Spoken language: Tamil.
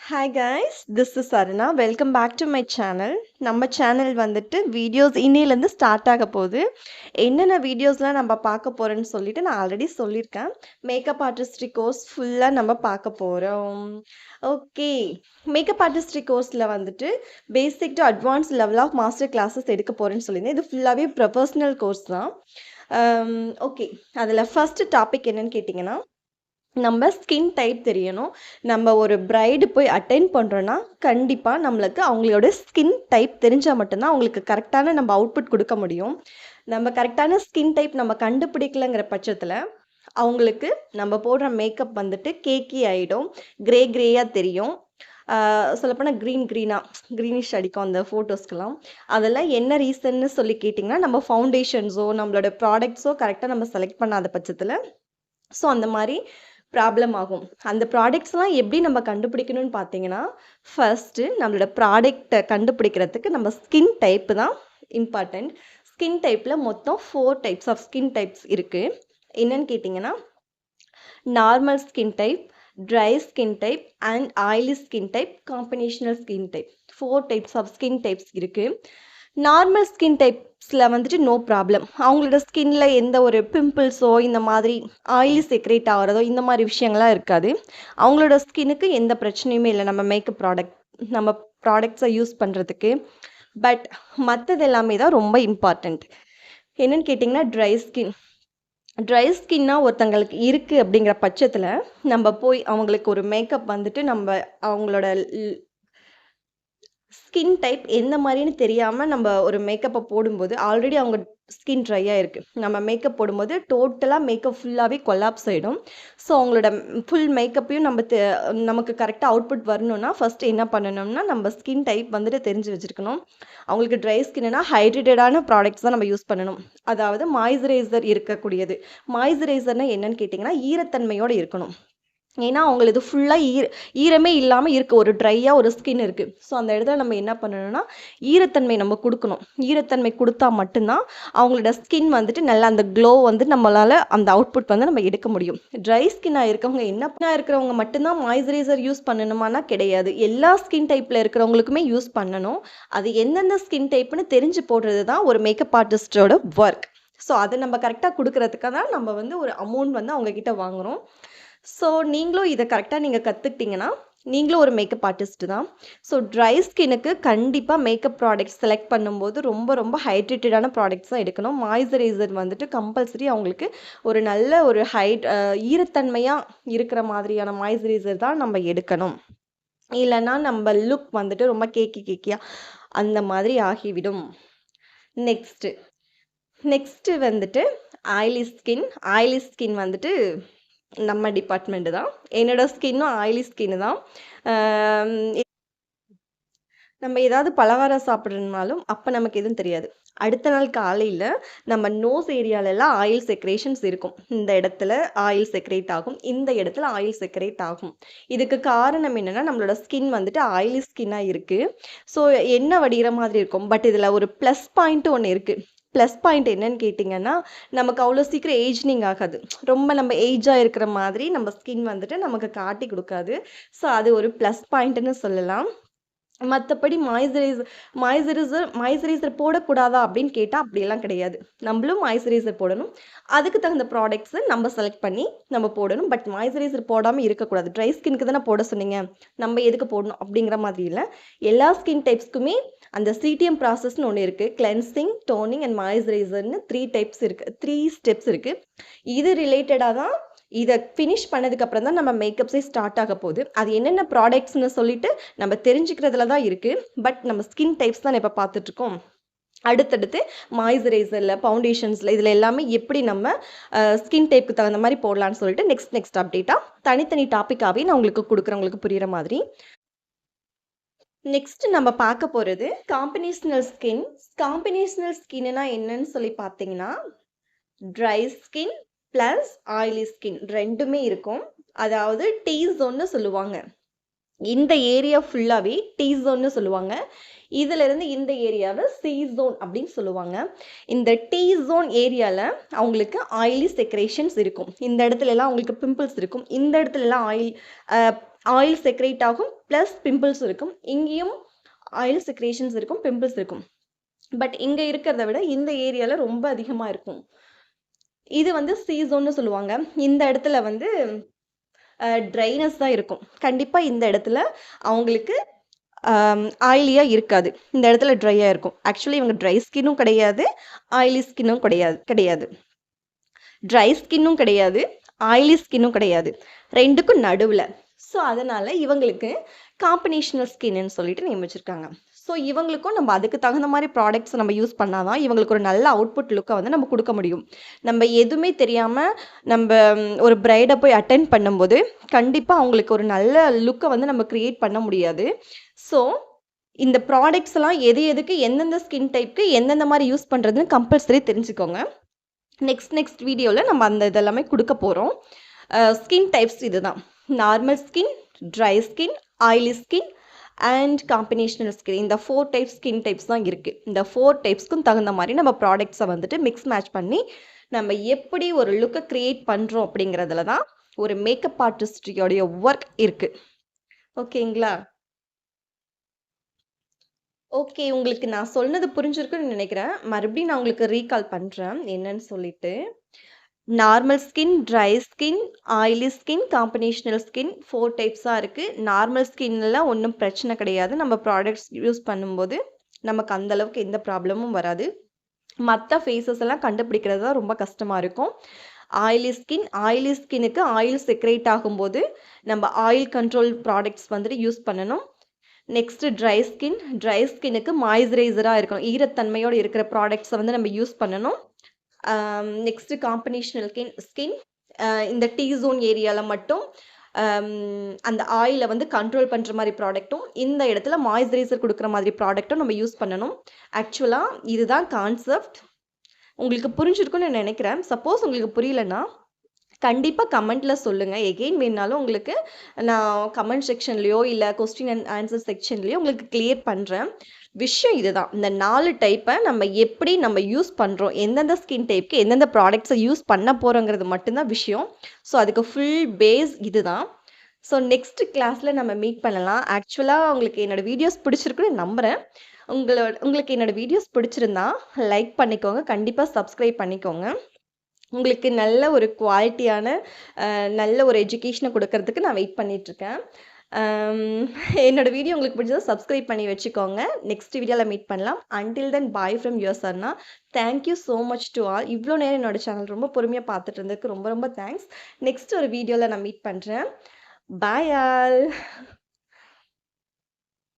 Hi guys, this is Sarana. Welcome back to my channel. நம்ம சேனல் வந்துட்டு வீடியோஸ் இன்னிலேருந்து ஸ்டார்ட் ஆக போகுது. என்னென்ன வீடியோஸ்லாம் நம்ம பார்க்க போகிறோன்னு சொல்லிட்டு நான் ஆல்ரெடி சொல்லியிருக்கேன். மேக்கப் ஆர்டிஸ்ட்ரி கோர்ஸ் ஃபுல்லாக நம்ம பார்க்க போகிறோம். ஓகே, மேக்கப் ஆர்டிஸ்ட்ரி கோர்ஸில் வந்துட்டு basic to advance level of master classes எடுக்க போகிறேன்னு சொல்லியிருந்தேன். இது ஃபுல்லாகவே ப்ரொஃபஷ்னல் கோர்ஸ் தான். ஓகே, அதில் ஃபஸ்ட்டு டாபிக் என்னன்னு கேட்டிங்கன்னா, நம்ம ஸ்கின் டைப் தெரியணும். நம்ம ஒரு பிரைடு போய் அட்டெண்ட் பண்ணுறோன்னா கண்டிப்பாக நம்மளுக்கு அவங்களோட ஸ்கின் டைப் தெரிஞ்சால் மட்டும்தான் அவங்களுக்கு கரெக்டான நம்ம அவுட்புட் கொடுக்க முடியும். நம்ம கரெக்டான ஸ்கின் டைப் நம்ம கண்டுபிடிக்கலங்கிற பட்சத்தில் அவங்களுக்கு நம்ம போடுற மேக்கப் வந்துட்டு கேக்கி ஆகிடும், கிரேயாக தெரியும். சொல்லப்போனால் க்ரீனிஷ் அடிக்கும் அந்த ஃபோட்டோஸ்க்கெல்லாம். அதெல்லாம் என்ன ரீசன்னு சொல்லி கேட்டிங்கன்னா, நம்ம ஃபவுண்டேஷன்ஸோ நம்மளோட ப்ராடக்ட்ஸோ கரெக்டாக நம்ம செலக்ட் பண்ணாத பட்சத்தில் ஸோ அந்த மாதிரி ப்ராப்ளம் ஆகும். அந்த ப்ராடக்ட்ஸ்லாம் எப்படி நம்ம கண்டுபிடிக்கணும்னு பார்த்தீங்கன்னா, ஃபர்ஸ்ட்டு நம்மளோட ப்ராடக்டை கண்டுபிடிக்கிறதுக்கு நம்ம ஸ்கின் டைப்பு தான் இம்பார்ட்டண்ட். ஸ்கின் டைப்பில் மொத்தம் 4 டைப்ஸ் ஆஃப் ஸ்கின் டைப்ஸ் இருக்குது. என்னன்னு கேட்டிங்கன்னா, normal skin type, dry skin type and oily skin type, combinational skin type. 4 types of skin types இருக்குது. நார்மல் ஸ்கின் டைப்ஸில் வந்துட்டு நோ ப்ராப்ளம். அவங்களோட ஸ்கின்ல எந்த ஒரு பிம்பிள்ஸோ இந்த மாதிரி ஆயிலி செக்ரேட் ஆகிறதோ இந்த மாதிரி விஷயங்கள்லாம் இருக்காது. அவங்களோட ஸ்கின்னுக்கு எந்த பிரச்சனையுமே இல்லை நம்ம மேக்கப் நம்ம ப்ராடக்ட்ஸை யூஸ் பண்ணுறதுக்கு. பட் மற்றது எல்லாமே தான் ரொம்ப இம்பார்ட்டண்ட். என்னன்னு கேட்டிங்கன்னா, ட்ரை ஸ்கின்னா ஒருத்தங்களுக்கு இருக்குது அப்படிங்கிற பட்சத்தில் நம்ம போய் அவங்களுக்கு ஒரு மேக்கப் வந்துட்டு நம்ம அவங்களோட ஸ்கின் டைப் எந்த மாதிரின்னு தெரியாமல் நம்ம ஒரு மேக்கப்பை போடும்போது ஆல்ரெடி அவங்க ஸ்கின் ட்ரையாக இருக்குது. நம்ம மேக்கப் போடும்போது டோட்டலாக மேக்கப் ஃபுல்லாகவே கொலாப்ஸ் ஆகிடும். ஸோ அவங்களோட ஃபுல் மேக்கப்பையும் நமக்கு கரெக்டாக அவுட்புட் வரணும்னா ஃபஸ்ட்டு என்ன பண்ணணும்னா, நம்ம ஸ்கின் டைப் வந்துட்டு தெரிஞ்சு வச்சுருக்கணும். அவங்களுக்கு ட்ரை ஸ்கின்னா ஹைட்ரேட்டடான ப்ராடக்ட்ஸ் தான் நம்ம யூஸ் பண்ணணும். அதாவது மாய்ஸ்சரைசர் இருக்கக்கூடியது. மாய்ஸ்சரைசர்னால் என்னன்னு கேட்டிங்கன்னா, ஈரத்தன்மையோடு இருக்கணும். ஏன்னா அவங்களுக்கு ஃபுல்லாக ஈரமே இல்லாமல் இருக்குது, ஒரு ட்ரையாக ஒரு ஸ்கின் இருக்குது. ஸோ அந்த இடத்துல நம்ம என்ன பண்ணணும்னா, ஈரத்தன்மை நம்ம கொடுக்கணும். ஈரத்தன்மை கொடுத்தா மட்டும்தான் அவங்களோட ஸ்கின் வந்துட்டு நல்லா அந்த க்ளோ வந்து நம்மளால் அந்த அவுட்புட் வந்து நம்ம எடுக்க முடியும். ட்ரை ஸ்கின்னாக இருக்கிறவங்க மட்டும்தான் மாய்ஸ்சரைசர் யூஸ் பண்ணணுமானா கிடையாது. எல்லா ஸ்கின் டைப்பில் இருக்கிறவங்களுக்குமே யூஸ் பண்ணணும். அது எந்தெந்த ஸ்கின் டைப்னு தெரிஞ்சு போடுறது தான் ஒரு மேக்கப் ஆர்டிஸ்டோட ஒர்க். ஸோ அதை நம்ம கரெக்டாக கொடுக்கறதுக்காக தான் நம்ம வந்து ஒரு அமௌண்ட் வந்து அவங்கக்கிட்ட வாங்குகிறோம். ஸோ நீங்களும் இதை கரெக்டாக நீங்கள் கற்றுக்கிட்டிங்கன்னா நீங்களும் ஒரு மேக்கப் ஆர்டிஸ்ட்டு தான். ஸோ ட்ரை ஸ்கின்னுக்கு கண்டிப்பாக மேக்கப் ப்ராடக்ட்ஸ் செலக்ட் பண்ணும்போது ரொம்ப ரொம்ப ஹைட்ரேட்டடான ப்ராடக்ட்ஸ் தான் எடுக்கணும். மாய்ஸ்சரைசர் வந்துட்டு கம்பல்சரி அவங்களுக்கு ஒரு நல்ல ஒரு ஈரத்தன்மையாக இருக்கிற மாதிரியான மாய்ஸ்சரைசர் தான் நம்ம எடுக்கணும். இல்லைன்னா நம்ம லுக் வந்துட்டு ரொம்ப கேக்கியாக அந்த மாதிரி ஆகிவிடும். நெக்ஸ்ட்டு வந்துட்டு ஆயிலி ஸ்கின் வந்துட்டு நம்ம டிபார்ட்மெண்ட்டு தான். என்னோட ஸ்கின்னும் ஆயிலி ஸ்கின்னு தான். நம்ம ஏதாவது பலகாரம் சாப்பிட்றதுனாலும் அப்போ நமக்கு எதுவும் தெரியாது. அடுத்த நாள் காலையில் நம்ம நோஸ் ஏரியாலெல்லாம் ஆயில் செக்ரேஷன்ஸ் இருக்கும். இந்த இடத்துல ஆயில் செக்ரேட் ஆகும், இந்த இடத்துல ஆயில் செக்ரேட் ஆகும். இதுக்கு காரணம் என்னென்னா, நம்மளோட ஸ்கின் வந்துட்டு ஆயிலி ஸ்கின்னாக இருக்குது. ஸோ எண்ணெய் வடிகிற மாதிரி இருக்கும். பட் இதில் ஒரு ப்ளஸ் பாயிண்ட்டு ஒன்று இருக்குது. ப்ளஸ் பாயிண்ட் என்னன்னு கேட்டிங்கன்னா, நமக்கு அவ்வளோ சீக்கிரம் ஏஜ்னிங் ஆகாது. ரொம்ப நம்ம ஏஜாக இருக்கிற மாதிரி நம்ம ஸ்கின் வந்துட்டு நமக்கு காட்டி கொடுக்காது. ஸோ அது ஒரு ப்ளஸ் பாயிண்ட்டுன்னு சொல்லலாம். மற்றபடி மாய்ஸ்சரைசர் போடக்கூடாதா அப்படின்னு கேட்டால் அப்படியெல்லாம் கிடையாது. நம்மளும் மாய்ஸ்சரைசர் போடணும். அதுக்கு தகுந்த ப்ராடக்ட்ஸு நம்ம செலக்ட் பண்ணி நம்ம போடணும். பட் மாய்ஸ்சரைசர் போடாமல் இருக்கக்கூடாது. ட்ரை ஸ்கின்னுக்கு தானே போட சொன்னீங்க, நம்ம எதுக்கு போடணும் அப்படிங்கிற மாதிரி இல்லை. எல்லா ஸ்கின் டைப்ஸ்க்குமே அந்த சிடிஎம் ப்ராசஸ்னு ஒன்று இருக்குது. கிளென்சிங், டோனிங் அண்ட் மாய்ஸ்சரைசர்னு 3 ஸ்டெப்ஸ் இருக்குது. இது ரிலேட்டடாக தான் இதை ஃபினிஷ் பண்ணதுக்கப்புறம் தான் நம்ம மேக்கப்ஸே ஸ்டார்ட் ஆக போகுது. அது என்னென்ன ப்ராடக்ட்ஸ்னு சொல்லிட்டு நம்ம தெரிஞ்சுக்கிறதுல தான் இருக்குது. பட் நம்ம ஸ்கின் டைப்ஸ் தான் இப்போ பார்த்துட்ருக்கோம். அடுத்தடுத்து மாய்ஸ்சரைசரில், ஃபவுண்டேஷன்ஸில் இதில் எல்லாமே எப்படி நம்ம ஸ்கின் டைப்புக்கு தகுந்த மாதிரி போடலான்னு சொல்லிட்டு நெக்ஸ்ட் அப்டேட்டாக தனித்தனி டாப்பிக்காகவே நான் உங்களுக்கு கொடுக்குறேன், உங்களுக்கு புரிகிற மாதிரி. நெக்ஸ்ட் நம்ம பார்க்க போகிறது காம்பினேஷனல் ஸ்கின்னுனா என்னன்னு சொல்லி பார்த்தீங்கன்னா, dry skin plus oily skin ரெண்டுமே இருக்கும். அதாவது டீ ஜோன்னு சொல்லுவாங்க. இந்த ஏரியா ஃபுல்லாகவே டீ ஜோன்னு சொல்லுவாங்க. இதிலிருந்து இந்த ஏரியாவை சி ஜோன் அப்படின்னு சொல்லுவாங்க. இந்த டீ ஜோன் ஏரியாவில் அவங்களுக்கு ஆயிலி செக்ரேஷன்ஸ் இருக்கும். இந்த இடத்துலலாம் அவங்களுக்கு பிம்பிள்ஸ் இருக்கும். இந்த இடத்துலலாம் ஆயில் செக்ரேட் ஆகும் ப்ளஸ் பிம்பிள்ஸ் இருக்கும். இங்கேயும் ஆயில் செக்ரேஷன்ஸ் இருக்கும், பிம்பிள்ஸ் இருக்கும். பட் இங்க இருக்கிறத விட இந்த ஏரியால ரொம்ப அதிகமா இருக்கும். இது வந்து சி ஜோன்னு சொல்லுவாங்க. இந்த இடத்துல வந்து ட்ரைனஸ் தான் இருக்கும். கண்டிப்பா இந்த இடத்துல அவங்களுக்கு ஆயிலியா இருக்காது. இந்த இடத்துல ட்ரையா இருக்கும். ஆக்சுவலி இவங்க ட்ரை ஸ்கின்னும் கிடையாது, ஆயிலி ஸ்கின்னும் கிடையாது. ட்ரை ஸ்கின்னும் கிடையாது, ஆயிலி ஸ்கின்னும் கிடையாது. 2க்கும் நடுவுல. ஸோ அதனால இவங்களுக்கு காம்பினேஷனல் ஸ்கின்னு சொல்லிட்டு நேம் வச்சிருக்காங்க. ஸோ இவங்களுக்கும் நம்ம அதுக்கு தகுந்த மாதிரி ப்ராடக்ட்ஸ் நம்ம யூஸ் பண்ணாதான் இவங்களுக்கு ஒரு நல்ல அவுட்புட் லுக்கை வந்து நம்ம கொடுக்க முடியும். நம்ம எதுவுமே தெரியாம நம்ம ஒரு பிரைடை போய் அட்டென்ட் பண்ணும்போது கண்டிப்பா அவங்களுக்கு ஒரு நல்ல லுக்கை வந்து நம்ம கிரியேட் பண்ண முடியாது. ஸோ இந்த ப்ராடக்ட்ஸ் எல்லாம் எதுக்கு எந்தெந்த ஸ்கின் டைப்க்கு எந்தெந்த மாதிரி யூஸ் பண்றதுன்னு கம்பல்சரி தெரிஞ்சுக்கோங்க. நெக்ஸ்ட் வீடியோவில் நம்ம அந்த இதெல்லாமே கொடுக்க போகிறோம். ஸ்கின் டைப்ஸ் இதுதான். Normal skin, dry skin, oily skin and combinational skin. இந்த 4 டைப்ஸ் ஸ்கின் டைப்ஸ் தான் இருக்குது. இந்த 4 டைப்ஸ்க்கும் தகுந்த மாதிரி நம்ம ப்ராடக்ட்ஸை வந்துட்டு மிக்ஸ் மேட்ச் பண்ணி நம்ம எப்படி ஒரு லுக்கை க்ரியேட் பண்ணுறோம் அப்படிங்கிறதுல தான் ஒரு மேக்கப் ஆர்டிஸ்டோடைய ஒர்க் இருக்குது. ஓகேங்களா? ஓகே, உங்களுக்கு நான் சொன்னது புரிஞ்சிருக்குன்னு நினைக்கிறேன். மறுபடியும் நான் உங்களுக்கு ரீகால் பண்ணுறேன் என்னன்னு சொல்லிட்டு. Normal skin, dry skin, oily skin, combinational skin 4 டைப்ஸாக இருக்குது. நார்மல் ஸ்கின்லாம் ஒன்றும் பிரச்சனை கிடையாது. நம்ம ப்ராடக்ட்ஸ் யூஸ் பண்ணும்போது நமக்கு அந்தளவுக்கு எந்த ப்ராப்ளமும் வராது. மற்ற ஃபேஸஸ் எல்லாம் கண்டுபிடிக்கிறது தான் ரொம்ப கஷ்டமாக இருக்கும். ஆயிலி ஸ்கின்னுக்கு ஆயில் செக்ரேட் ஆகும்போது நம்ம ஆயில் கண்ட்ரோல் ப்ராடக்ட்ஸ் வந்துட்டு யூஸ் பண்ணணும். நெக்ஸ்ட்டு ட்ரை ஸ்கின்னுக்கு மாய்ஸ்சரைசராக இருக்கணும். ஈரத்தன்மையோடு இருக்கிற ப்ராடக்ட்ஸை வந்து நம்ம யூஸ் பண்ணணும். நெக்ஸ்ட்டு காம்பினேஷனல் ஸ்கின் இந்த டீ ஜோன் ஏரியாவில் மட்டும் அந்த ஆயிலை வந்து கண்ட்ரோல் பண்ணுற மாதிரி ப்ராடக்ட்டும், இந்த இடத்துல மாய்ஸ்சரைசர் கொடுக்குற மாதிரி ப்ராடக்ட்டும் நம்ம யூஸ் பண்ணணும். ஆக்சுவலாக இதுதான் கான்செப்ட். உங்களுக்கு புரிஞ்சிருக்குன்னு நான் நினைக்கிறேன். சப்போஸ் உங்களுக்கு புரியலன்னா கண்டிப்பாக கமெண்ட்டில் சொல்லுங்கள். எகெயின் வேணாலும் உங்களுக்கு நான் கமெண்ட் செக்ஷன்லேயோ இல்லை கொஸ்டின் அண்ட் ஆன்சர் செக்ஷன்லேயோ உங்களுக்கு கிளியர் பண்ணுறேன். விஷயம் இதுதான். இந்த 4 டைப்பை நம்ம எப்படி நம்ம யூஸ் பண்ணுறோம், எந்தெந்த ஸ்கின் டைப்க்கு எந்தெந்த ப்ராடக்ட்ஸை யூஸ் பண்ண போகிறோங்கிறது மட்டும்தான் விஷயம். ஸோ அதுக்கு ஃபுல் பேஸ் இதுதான். ஸோ நெக்ஸ்ட் கிளாஸில் நம்ம மீட் பண்ணலாம். ஆக்சுவலாக உங்களுக்கு என்னோடய வீடியோஸ் பிடிச்சிருக்குன்னு நம்புகிறேன். உங்களுக்கு என்னோடய வீடியோஸ் பிடிச்சிருந்தா லைக் பண்ணிக்கோங்க, கண்டிப்பாக சப்ஸ்கிரைப் பண்ணிக்கோங்க. உங்களுக்கு நல்ல ஒரு குவாலிட்டியான நல்ல ஒரு எஜுகேஷனை கொடுக்கறதுக்கு நான் வெயிட் பண்ணிகிட்ருக்கேன். என்னோடய வீடியோ உங்களுக்கு பிடிச்சதை சப்ஸ்கிரைப் பண்ணி வச்சுக்கோங்க. நெக்ஸ்ட் வீடியோவில் மீட் பண்ணலாம். Until then bye from your Sarna. Thank you so much to all. இவ்வளோ நேரம் என்னோடய சேனல் ரொம்ப பொறுமையாக பார்த்துட்டு இருந்ததுக்கு ரொம்ப ரொம்ப தேங்க்ஸ். நெக்ஸ்ட் ஒரு வீடியோவில் நான் மீட் பண்ணுறேன். Bye all.